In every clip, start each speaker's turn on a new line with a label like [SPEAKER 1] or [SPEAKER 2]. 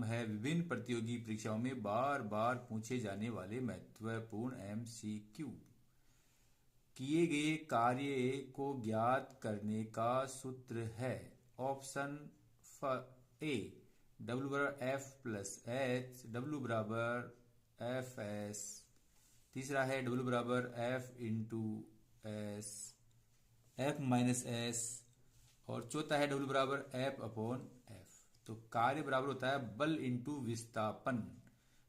[SPEAKER 1] है विभिन्न प्रतियोगी परीक्षाओं में बार बार पूछे जाने वाले महत्वपूर्ण एमसीक्यू। किए गए कार्य को ज्ञात करने का सूत्र है। ऑप्शन ए W बराबर F प्लस एच, W बराबर एफ एस। तीसरा है W बराबर F into S, F minus S. और चौथा है W बराबर F अपॉन एफ। तो कार्य बराबर होता है बल इंटू विस्थापन।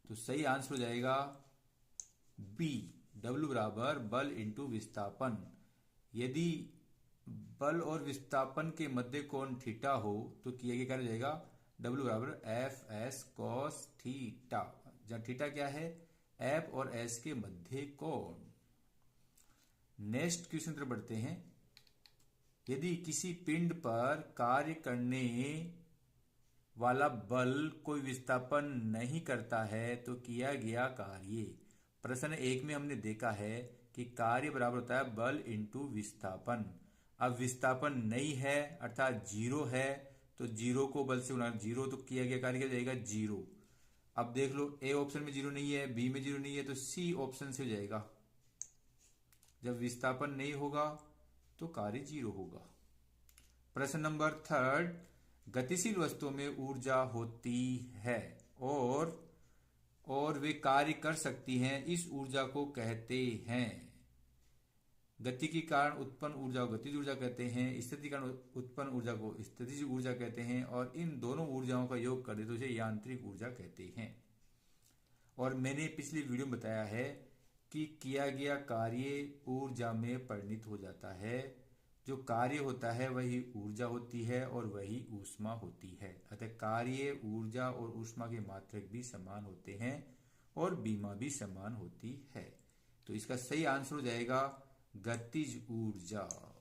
[SPEAKER 1] तो सही आंसर हो जाएगा बी, W बराबर बल इंटू विस्थापन। यदि बल और विस्थापन के मध्य कोण थीटा हो तो किया गया कार्य हो जाएगा W बराबर एफ एस कॉस थीटा, जहां थीटा क्या है, एफ और एस के मध्य कोण। नेक्स्ट क्वेश्चन तरफ बढ़ते हैं। यदि किसी पिंड पर कार्य करने वाला बल कोई विस्थापन नहीं करता है तो किया गया कार्य। प्रश्न 1 में हमने देखा है कि कार्य बराबर होता है बल इंटू विस्थापन। अब विस्थापन नहीं है अर्थात जीरो है, तो जीरो को बल से गुणा, जीरो तो किया गया कार्य क्या जाएगा जीरो। अब देख लो ए ऑप्शन में जीरो नहीं है, बी में जीरो नहीं है, तो सी ऑप्शन से हो जाएगा। जब विस्थापन नहीं होगा तो कार्य जीरो होगा। प्रश्न नंबर 3, गतिशील वस्तुओं में ऊर्जा होती है और वे कार्य कर सकती हैं, इस ऊर्जा को कहते हैं। गति के कारण उत्पन्न ऊर्जा को गतिज ऊर्जा कहते हैं, स्थिति के कारण उत्पन्न ऊर्जा को स्थितिज ऊर्जा कहते हैं, और इन दोनों ऊर्जाओं का योग कर दे तो इसे यांत्रिक ऊर्जा कहते हैं। और मैंने पिछली वीडियो में बताया है कि किया गया कार्य ऊर्जा में परिणत हो जाता है। जो कार्य होता है वही ऊर्जा होती है और वही ऊष्मा होती है। अतः कार्य, ऊर्जा और ऊष्मा के मात्रक भी समान होते हैं और बीमा भी समान होती है। तो इसका सही आंसर हो जाएगा गतिज ऊर्जा।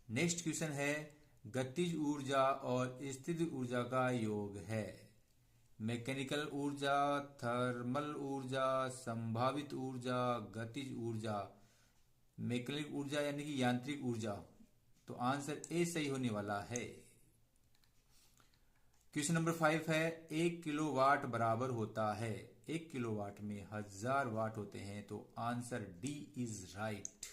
[SPEAKER 1] नेक्स्ट क्वेश्चन है गतिज ऊर्जा और स्थितिज ऊर्जा का योग है। मैकेनिकल ऊर्जा, थर्मल ऊर्जा, संभावित ऊर्जा, गतिज ऊर्जा। मैकेनिकल ऊर्जा यानी कि यांत्रिक ऊर्जा, तो आंसर ए सही होने वाला है। क्वेश्चन नंबर 5 है 1 किलोवाट बराबर होता है, 1 किलोवाट में 1000 वाट होते हैं, तो answer D is right.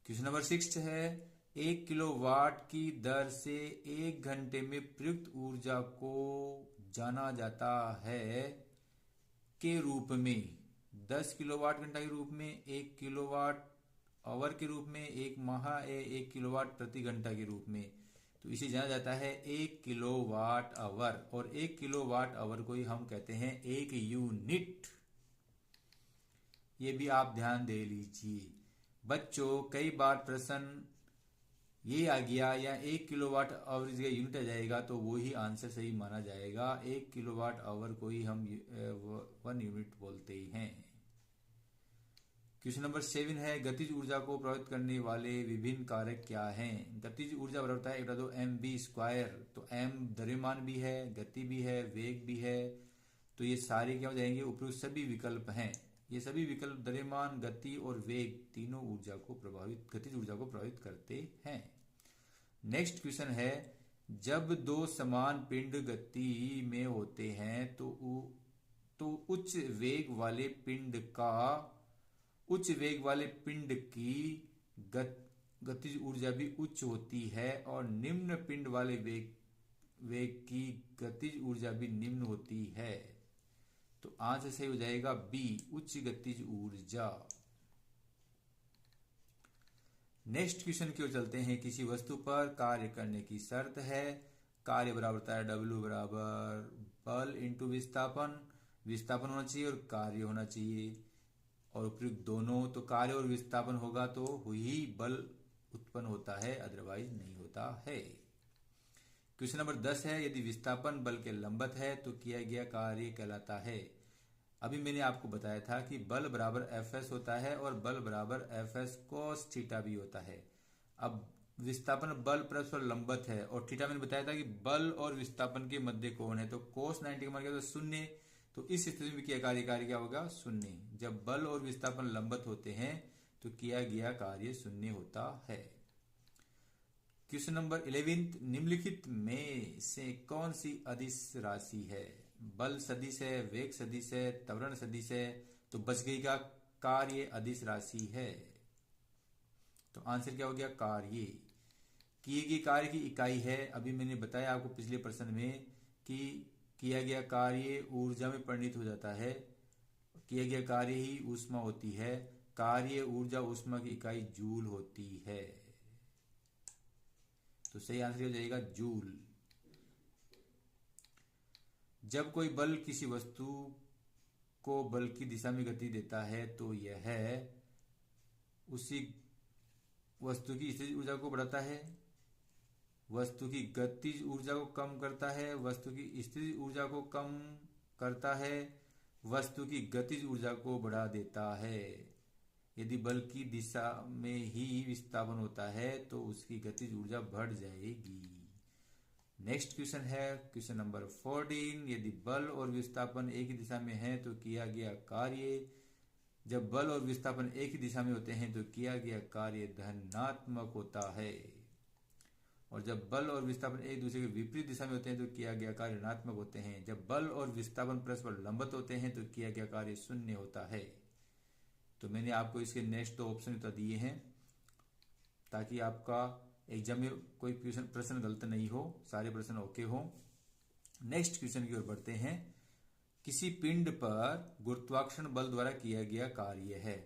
[SPEAKER 1] Question number 6 है 1 किलोवाट की दर से 1 घंटे में प्रयुक्त ऊर्जा को जाना जाता है के रूप में। 10 किलोवाट घंटा के रूप में, 1 किलोवाट आवर के रूप में, 1 किलोवाट प्रति घंटा के रूप में। तो इसे जाना जाता है 1 किलोवाट आवर, और 1 किलोवाट आवर को ही हम कहते हैं 1 यूनिट। ये भी आप ध्यान दे लीजिए बच्चों। कई बार प्रश्न ये आ गया या 1 किलोवाट आवर की यूनिट आ जाएगा तो वो ही आंसर सही माना जाएगा। 1 किलोवाट आवर को ही हम 1 यूनिट बोलते हैं। क्वेश्चन नंबर 7 है गतिज ऊर्जा को प्रभावित करने वाले विभिन्न कारक क्या हैं। गतिज ऊर्जा बराबर होता है 1/2mv²। तो m द्रव्यमान भी है, गति भी है, वेग भी है, तो ये सारे क्या हो जाएंगे, उपयुक्त सभी विकल्प हैं। ये सभी विकल्प द्रव्यमान, गति और वेग तीनों ऊर्जा को प्रभावित, गतिज ऊर्जा को प्रभावित करते हैं। नेक्स्ट क्वेश्चन है जब दो समान पिंड गति में होते हैं तो उच्च वेग वाले पिंड की गतिज ऊर्जा भी उच्च होती है और निम्न पिंड वाले वेग की गतिज ऊर्जा भी निम्न होती है। तो आंसर सही हो जाएगा बी, उच्च गतिज ऊर्जा। नेक्स्ट क्वेश्चन की ओर चलते हैं। किसी वस्तु पर कार्य करने की शर्त है। कार्य बराबर होता है W बराबर बल इंटू विस्थापन। विस्थापन होना चाहिए और कार्य होना चाहिए, और उपयुक्त दोनों। तो कार्य और विस्थापन होगा तो ही बल उत्पन्न होता है, अदरवाइज नहीं होता है। क्वेश्चन नंबर 10 है यदि विस्थापन बल के लंबत है तो किया गया कार्य कहलाता है। अभी मैंने आपको बताया था कि बल बराबर Fs होता है और बल बराबर Fs cos थीटा भी होता है। अब विस्थापन बल परस्पर लंबत है और थीटा मैंने बताया था कि बल और विस्थापन के मध्य कोण है, तो cos 90 का मान क्या होता है 0। तो इस स्थिति में किया कार्य क्या होगा 0। जब बल और विस्थापन लंबत होते हैं तो किया गया कार्य 0 होता है। क्वेश्चन नंबर 11, निम्नलिखित में से कौन सी अदिश राशि है? बल सदिश है, वेग सदिश है, त्वरण सदिश है। तो बच गई का कार्य अदिश राशि है। तो आंसर क्या हो गया? कार्य। किए गए कार्य की इकाई है, अभी मैंने बताया आपको पिछले प्रश्न में कि किया गया कार्य ऊर्जा में परिणत हो जाता है। किया गया कार्य ही ऊष्मा होती है। कार्य ऊर्जा ऊष्मा की इकाई जूल होती है। तो सही आंसर हो जाएगा जूल। जब कोई बल किसी वस्तु को बल की दिशा में गति देता है तो यह उसी वस्तु की स्थितिज ऊर्जा को बढ़ाता है, वस्तु की गतिज ऊर्जा को कम करता है, वस्तु की स्थितिज ऊर्जा को कम करता है, वस्तु की गतिज ऊर्जा को बढ़ा देता है। यदि बल की दिशा में ही विस्थापन होता है तो उसकी गतिज ऊर्जा बढ़ जाएगी। नेक्स्ट क्वेश्चन है क्वेश्चन नंबर 14, यदि बल और विस्थापन एक ही दिशा में है तो किया गया कार्य। जब बल और विस्थापन एक ही दिशा में होते हैं तो किया गया कार्य धनात्मक होता है, और जब बल और विस्थापन एक दूसरे के विपरीत दिशा में होते हैं तो किया गया कार्य ऋणात्मक होते हैं। जब बल और विस्थापन परस्पर लंबवत होते हैं तो किया गया कार्य शून्य होता है। तो मैंने आपको इसके नेक्स्ट 2 ऑप्शन तो दिए हैं ताकि आपका एग्जाम में कोई प्रश्न गलत नहीं हो, सारे प्रश्न ओके हो। नेक्स्ट क्वेश्चन की ओर बढ़ते हैं। किसी पिंड पर गुरुत्वाकर्षण बल द्वारा किया गया कार्य है।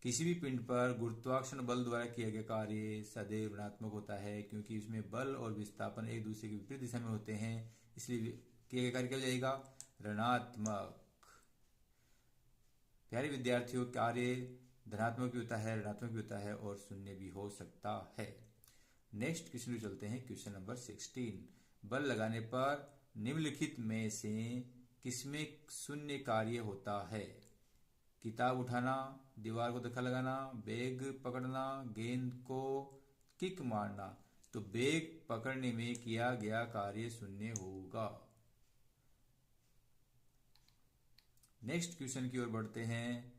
[SPEAKER 1] किसी भी पिंड पर गुरुत्वाकर्षण बल द्वारा किया गया कार्य सदैव ऋणात्मक होता है, क्योंकि उसमें बल और विस्थापन एक दूसरे के विपरीत दिशा में होते हैं, इसलिए किया गया कार्य क्या हो जाएगा? ऋणात्मक। प्यारे विद्यार्थियों, कार्य धनात्मक भी होता है, ऋणात्मक भी होता है और शून्य भी हो सकता है। नेक्स्ट क्वेश्चन में चलते हैं, क्वेश्चन नंबर 16। बल लगाने पर निम्नलिखित में से किसमें शून्य कार्य होता है? किताब उठाना, दीवार को धक्का लगाना, बैग पकड़ना, गेंद को किक मारना। तो बैग पकड़ने में किया गया कार्य शून्य होगा। नेक्स्ट क्वेश्चन की ओर बढ़ते हैं।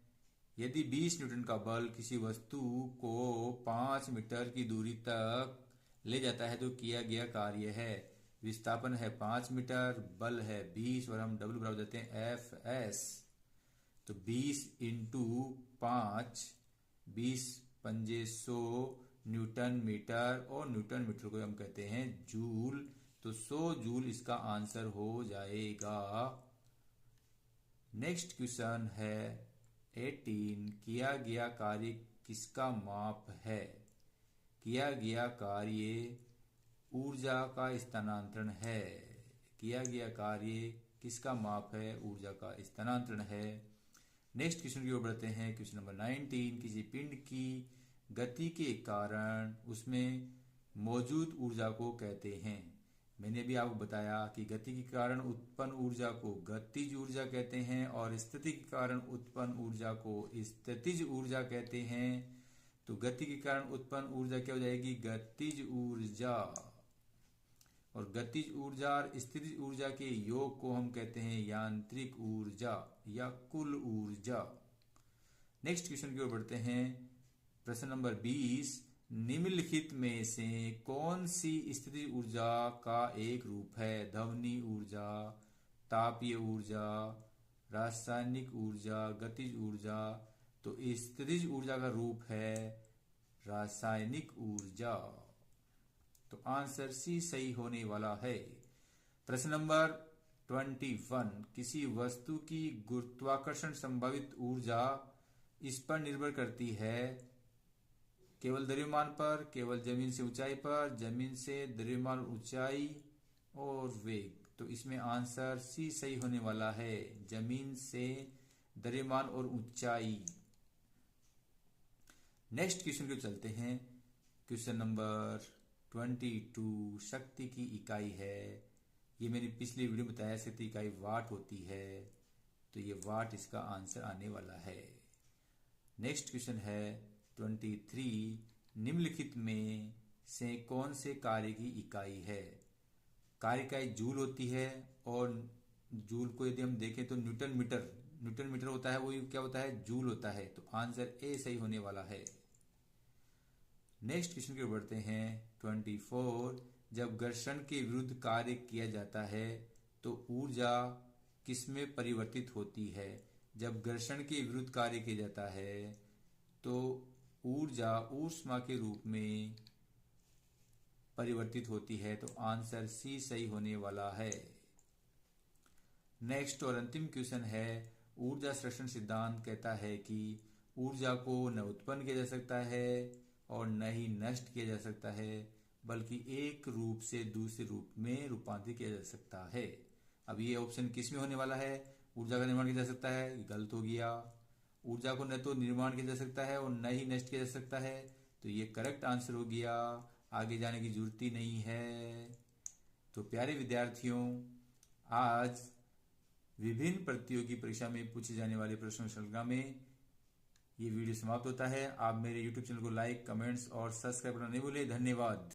[SPEAKER 1] यदि 20 न्यूटन का बल किसी वस्तु को 5 मीटर की दूरी तक ले जाता है तो किया गया कार्य है। विस्थापन है 5 मीटर, बल है 20 और हम W बराबर देते हैं Fs। तो 20 इंटू 5, 20 पंजे 100 न्यूटन मीटर, और न्यूटन मीटर को हम कहते हैं जूल। तो 100 जूल इसका आंसर हो जाएगा। नेक्स्ट क्वेश्चन है 18, किया गया कार्य किसका माप है? किया गया कार्य ऊर्जा का स्थानांतरण है। किया गया कार्य किसका माप है? ऊर्जा का स्थानांतरण है। नेक्स्ट क्वेश्चन की ओर बढ़ते हैं, क्वेश्चन नंबर 19, किसी पिंड की गति के कारण उसमें मौजूद ऊर्जा को कहते हैं। मैंने भी आपको बताया कि गति के कारण उत्पन्न ऊर्जा को गतिज ऊर्जा कहते हैं और स्थिति के कारण उत्पन्न ऊर्जा को स्थितिज ऊर्जा कहते हैं। तो गति के कारण उत्पन्न ऊर्जा क्या हो जाएगी? गतिज ऊर्जा। और गतिज ऊर्जा और स्थितिज ऊर्जा के योग को हम कहते हैं यांत्रिक ऊर्जा या कुल ऊर्जा। नेक्स्ट क्वेश्चन की ओर बढ़ते हैं, प्रश्न नंबर 20, निम्नलिखित में से कौन सी स्थितिज ऊर्जा का एक रूप है? ध्वनि ऊर्जा, तापीय ऊर्जा, रासायनिक ऊर्जा, गतिज ऊर्जा। तो स्थितिज ऊर्जा का रूप है रासायनिक ऊर्जा। तो आंसर सी सही होने वाला है। प्रश्न नंबर 21, किसी वस्तु की गुरुत्वाकर्षण संभावित ऊर्जा इस पर निर्भर करती है केवल द्रव्यमान पर, केवल जमीन से ऊंचाई पर, जमीन से द्रव्यमान ऊंचाई और वेग। तो इसमें आंसर सी सही होने वाला है, जमीन से द्रव्यमान और ऊंचाई। नेक्स्ट क्वेश्चन को चलते हैं, क्वेश्चन नंबर 22, शक्ति की इकाई है। ये मैंने पिछली वीडियो में बताया, शक्ति इकाई वाट होती है, तो ये वाट इसका आंसर आने वाला है। नेक्स्ट क्वेश्चन है 23, निम्नलिखित में से कौन से कार्य की इकाई है? कार्य इकाई जूल होती है, और जूल को यदि हम देखें तो न्यूटन मीटर होता है, वो क्या होता है? जूल होता है। तो आंसर ए सही होने वाला है। नेक्स्ट क्वेश्चन की ओर बढ़ते हैं, 24 जब घर्षण के विरुद्ध कार्य किया जाता है तो ऊर्जा किसमें परिवर्तित होती है? जब घर्षण के विरुद्ध कार्य किया जाता है तो ऊर्जा ऊष्मा के रूप में परिवर्तित होती है। तो आंसर सी सही होने वाला है। नेक्स्ट और अंतिम क्वेश्चन है, ऊर्जा संरक्षण सिद्धांत कहता है कि ऊर्जा को न उत्पन्न किया जा सकता है और न ही नष्ट किया जा सकता है, बल्कि एक रूप से दूसरे रूप में रूपांतरित किया जा सकता है। अब ये ऑप्शन किस में होने वाला है? ऊर्जा का निर्माण किया जा सकता है, गलत हो गया। ऊर्जा को न तो निर्माण किया जा सकता है और न ही नष्ट किया जा सकता है, तो ये करेक्ट आंसर हो गया। आगे जाने की जरूरत ही नहीं है। तो प्यारे विद्यार्थियों, आज विभिन्न प्रतियोगी परीक्षा में पूछे जाने वाले प्रश्नों श्रृंखला में ये वीडियो समाप्त होता है। आप मेरे YouTube चैनल को लाइक, कमेंट्स और सब्सक्राइब करना नहीं भूलें। धन्यवाद।